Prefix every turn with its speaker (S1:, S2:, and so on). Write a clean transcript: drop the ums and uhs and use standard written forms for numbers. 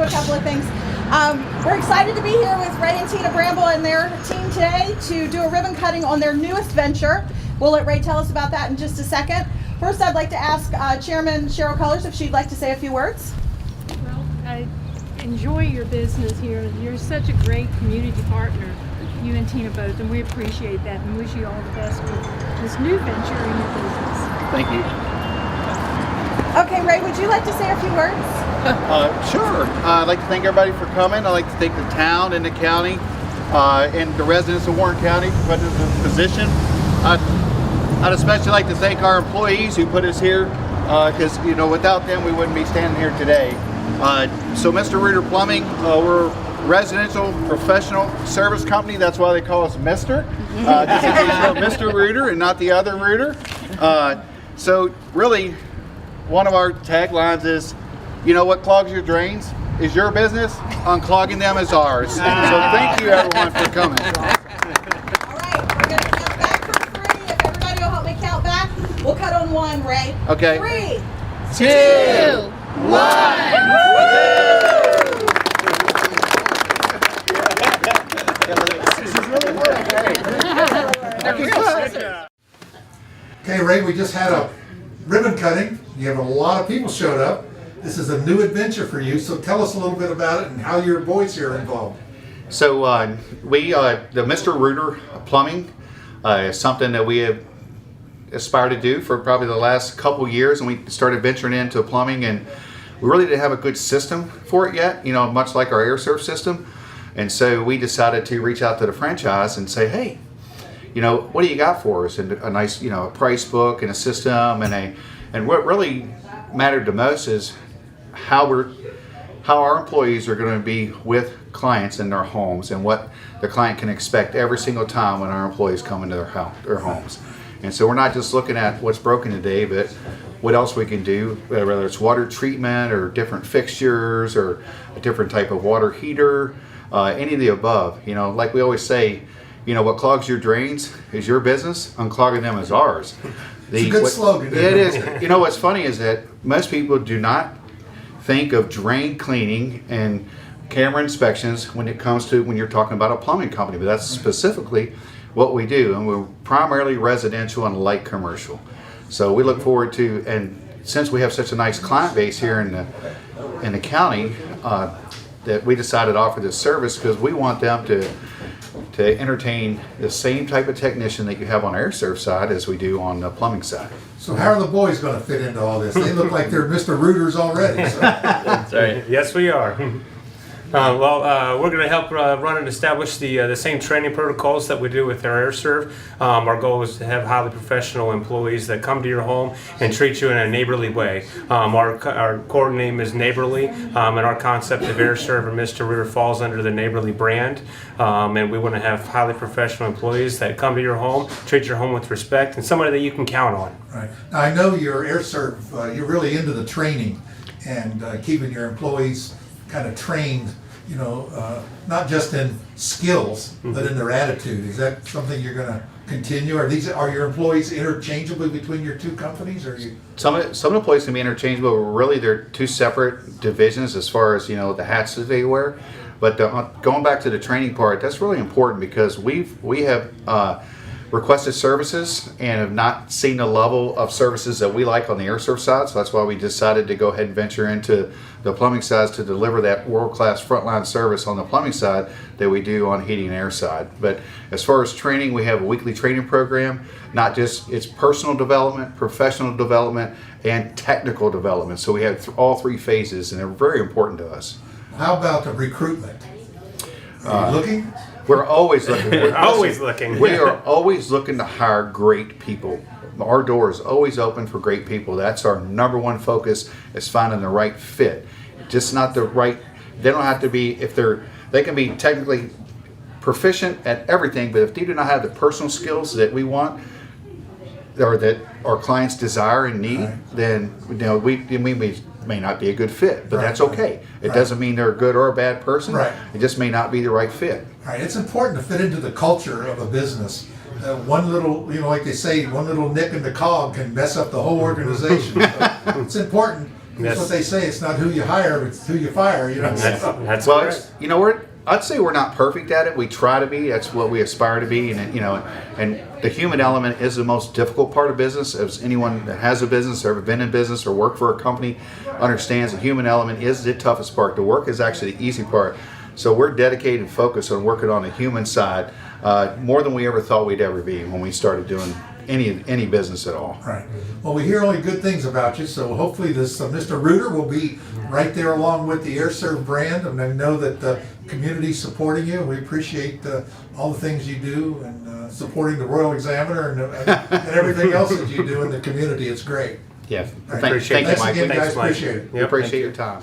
S1: a couple of things. We're excited to be here with Ray and Tina Bramble and their team today to do a ribbon cutting on their newest venture. We'll let Ray tell us about that in just a second. First, I'd like to ask Chairman Cheryl Cullors if she'd like to say a few words.
S2: Well, I enjoy your business here. You're such a great community partner, you and Tina both, and we appreciate that and wish you all the best with this new venture in your business.
S3: Thank you.
S1: Okay, Ray, would you like to say a few words?
S3: Sure. I'd like to thank everybody for coming. I'd like to thank the town and the county and the residents of Warren County for putting us in this position. I'd especially like to thank our employees who put us here because, you know, without them we wouldn't be standing here today. So Mr. Reuter Plumbing, we're a residential professional service company. That's why they call us Mr. This is Mr. Reuter and not the other Reuter. So really, one of our taglines is, you know what clogs your drains is your business, unclogging them is ours. So thank you everyone for coming.
S1: All right, we're going to count back from 3. If everybody will help me count back, we'll cut on 1, Ray.
S3: Okay.
S1: 3,
S4: 2, 1.
S5: Okay, Ray, we just had a ribbon cutting. You have a lot of people showed up. This is a new adventure for you, so tell us a little bit about it and how your boys here are involved.
S3: So the Mr. Reuter Plumbing is something that we have aspired to do for probably the last couple years, and we started venturing into plumbing, and we really didn't have a good system for it yet, you know, much like our AirServe system. And so we decided to reach out to the franchise and say, hey, you know, what do you got for us? And a nice, you know, a price book and a system, and what really mattered the most is how our employees are going to be with clients in their homes and what the client can expect every single time when our employees come into their homes. And so we're not just looking at what's broken today, but what else we can do, whether it's water treatment or different fixtures or a different type of water heater, any of the above. You know, like we always say, you know, what clogs your drains is your business, unclogging them is ours.
S5: It's a good slogan.
S3: It is. You know, what's funny is that most people do not think of drain cleaning and camera inspections when you're talking about a plumbing company, but that's specifically what we do, and we're primarily residential and light commercial. So we look forward to, and since we have such a nice client base here in the county, that we decided to offer this service because we want them to entertain the same type of technician that you have on the AirServe side as we do on the plumbing side.
S5: So how are the boys going to fit into all this? They look like they're Mr. Reuters already. So.
S4: That's right.
S6: Yes, we are. We're going to help run and establish the same training protocols that we do with our AirServe. Our goal is to have highly professional employees that come to your home and treat you in a neighborly way. Our core name is Neighborly, and our concept of AirServe and Mr. Reuter falls under the Neighborly brand. And we want to have highly professional employees that come to your home, treat your home with respect, and somebody that you can count on.
S5: Right. Now, I know your AirServe, you're really into the training and keeping your employees kind of trained, you know, not just in skills, but in their attitude. Is that something you're going to continue? Are your employees interchangeable between your two companies? Or are you?
S3: Some of the employees can be interchangeable, but really they're two separate divisions as far as, you know, the hats that they wear. But going back to the training part, that's really important because we have requested services and have not seen the level of services that we like on the AirServe side. So that's why we decided to go ahead and venture into the plumbing side to deliver that world-class frontline service on the plumbing side that we do on heating and air side. But as far as training, we have a weekly training program, not just it's personal development, professional development, and technical development. So we have all 3 phases, and they're very important to us.
S5: How about the recruitment? Are you looking?
S3: We're always looking. We are always looking to hire great people. Our door is always open for great people. That's our number one focus, is finding the right fit. Just not the right, they don't have to be, they can be technically proficient at everything, but if they do not have the personal skills that we want, or that our clients desire and need, then, you know, we may not be a good fit, but that's okay. It doesn't mean they're a good or a bad person. It just may not be the right fit.
S5: Right. It's important to fit into the culture of a business. One little, you know, like they say, one little nick in the cog can mess up the whole organization. So it's important That's what they say, it's not who you hire, it's who you fire, you know?
S6: That's
S3: Well,
S6: correct.
S3: you know, I'd say we're not perfect at it. We try to be. That's what we aspire to be. And you know, and the human element is the most difficult part of business. As anyone that has a business or ever been in business or worked for a company understands, the human element is the toughest part. The work is actually the easy part. So we're dedicated and focused on working on the human side more than we ever thought we'd ever be when we started doing any business at all.
S5: Right. Well, we hear only good things about you, so hopefully this Mr. Reuter will be right there along with the AirServe brand, and I know that the community's supporting you. We appreciate all the things you do and supporting the Royal Examiner and everything else that you do in the community. It's great.
S3: Yeah.
S5: Right.
S3: Thank you,
S5: Thanks
S3: Mike.
S5: again,
S6: Thanks,
S5: guys.
S6: Mike.
S5: Appreciate it.
S3: We
S6: Yep,
S3: appreciate
S6: thank
S3: your
S6: you.
S3: time.